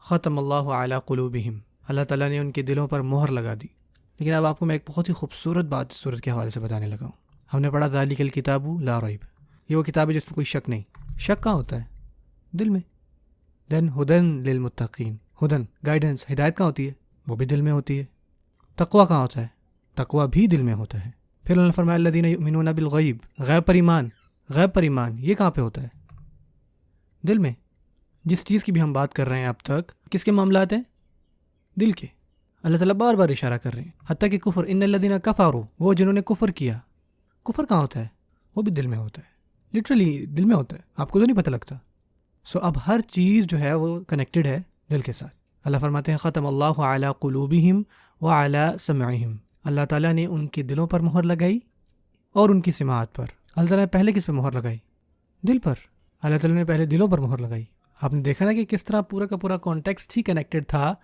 ختم اللہ علی قلوبہم، اللہ تعالیٰ نے ان کے دلوں پر مہر لگا دی۔ لیکن اب آپ کو میں ایک بہت ہی خوبصورت بات اس صورت کے حوالے سے بتانے لگا ہوں۔ ہم نے پڑھا ذالک الکتاب لا ریب، یہ وہ کتاب ہے جس میں کوئی شک نہیں۔ شک کہاں ہوتا ہے؟ دل میں۔ دین ہدن للمتقین، ہدن گائیڈنس، ہدایت کہاں ہوتی ہے؟ وہ بھی دل میں ہوتی ہے۔ تقویٰ کہاں ہوتا ہے؟ تقویٰ بھی دل میں ہوتا ہے۔ پھر اللہ نے فرمایا الذین یؤمنون بالغیب، غیب پر ایمان، غیب پر ایمان یہ کہاں پہ ہوتا ہے؟ دل میں۔ جس چیز کی بھی ہم بات کر رہے ہیں اب تک، کس کے معاملات ہیں؟ دل کے۔ اللہ تعالیٰ بار بار اشارہ کر رہے ہیں، حتیٰ کہ کفر، ان الذین کفروا، وہ جنہوں نے کفر کیا۔ کفر کہاں ہوتا ہے؟ وہ بھی دل میں ہوتا ہے، لٹرلی دل میں ہوتا ہے، آپ کو تو نہیں پتہ لگتا۔ سو اب ہر چیز جو ہے وہ کنیکٹڈ ہے دل کے ساتھ۔ اللہ فرماتے ہیں ختم اللہ علی قلوبہم وعلی سمعہم، اللہ تعالیٰ نے ان کے دلوں پر مہر لگائی اور ان کی سماعت پر۔ اللہ تعالیٰ نے پہلے کس پہ مہر لگائی؟ دل پر۔ اللہ تعالیٰ نے پہلے دلوں پر مہر لگائی۔ آپ نے دیکھا نا کہ کس طرح پورا کا پورا کانٹیکسٹ ہی کنیکٹڈ تھا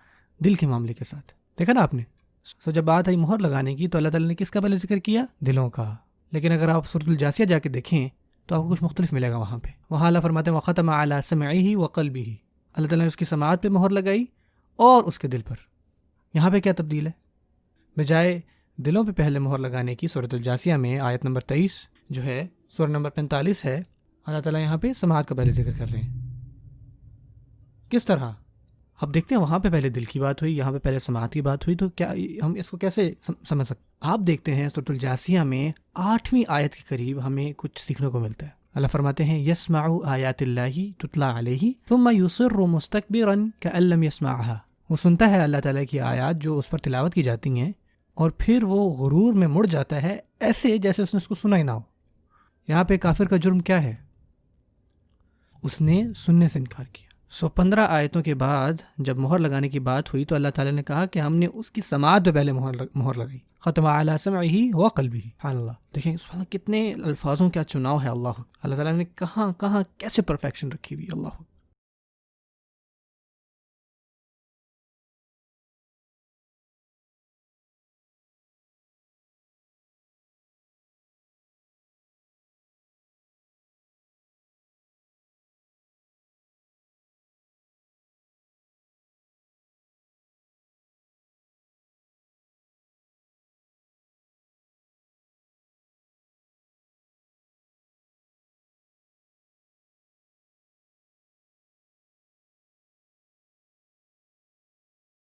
دل کے معاملے کے ساتھ، دیکھا نا آپ نے۔ سو جب بات آئی مہر لگانے کی تو اللہ تعالیٰ نے کس کا پہلے ذکر کیا؟ دلوں کا۔ لیکن اگر آپ سورۃ الجاثیہ جا کے دیکھیں تو آپ کو کچھ مختلف ملے گا وہاں پہ۔ وہاں اللہ فرماتے ہیں وختم علی سمعہ وقلبہ، اللہ تعالیٰ نے اس کی سماعت پہ مہر لگائی اور اس کے دل پر۔ یہاں پہ کیا تبدیل ہے؟ بجائے دلوں پہ پہلے مہر لگانے کی سورۃ الجاثیہ میں آیت نمبر 23 جو ہے، سورہ نمبر 45 ہے، اللہ تعالیٰ یہاں پہ سماعت کا پہلے ذکر کر رہے ہیں۔ کس طرح؟ اب دیکھتے ہیں، وہاں پہ پہلے دل کی بات ہوئی، یہاں پہ پہلے سماعت کی بات ہوئی، تو کیا ہم اس کو کیسے سمجھ سکتے؟ آپ دیکھتے ہیں سورۃ الجاثیہ میں 8ویں آیت کے قریب ہمیں کچھ سیکھنے کو ملتا ہے۔ اللہ فرماتے ہیں یسمع آیات اللہ تتلی علیہ ثم یصر مستکبرا کأن لم یسمعها، وہ سنتا ہے اللہ تعالیٰ کی آیات جو اس پر تلاوت کی جاتی ہیں اور پھر وہ غرور میں مڑ جاتا ہے ایسے جیسے اس نے اس کو سنا ہی نہ ہو۔ یہاں پہ کافر کا جرم کیا ہے؟ اس نے سننے سے انکار کیا۔ 15 آیتوں کے بعد جب مہر لگانے کی بات ہوئی تو اللہ تعالیٰ نے کہا کہ ہم نے اس کی سماعت پہ پہلے مہر لگائی، ختم علی سمعہ وقلبہ۔ سبحان اللہ، دیکھیں سبحان اللہ کتنے الفاظوں کا چناؤ ہے۔ اللہ تعالیٰ نے کہاں کیسے پرفیکشن رکھی ہوئی، اللہ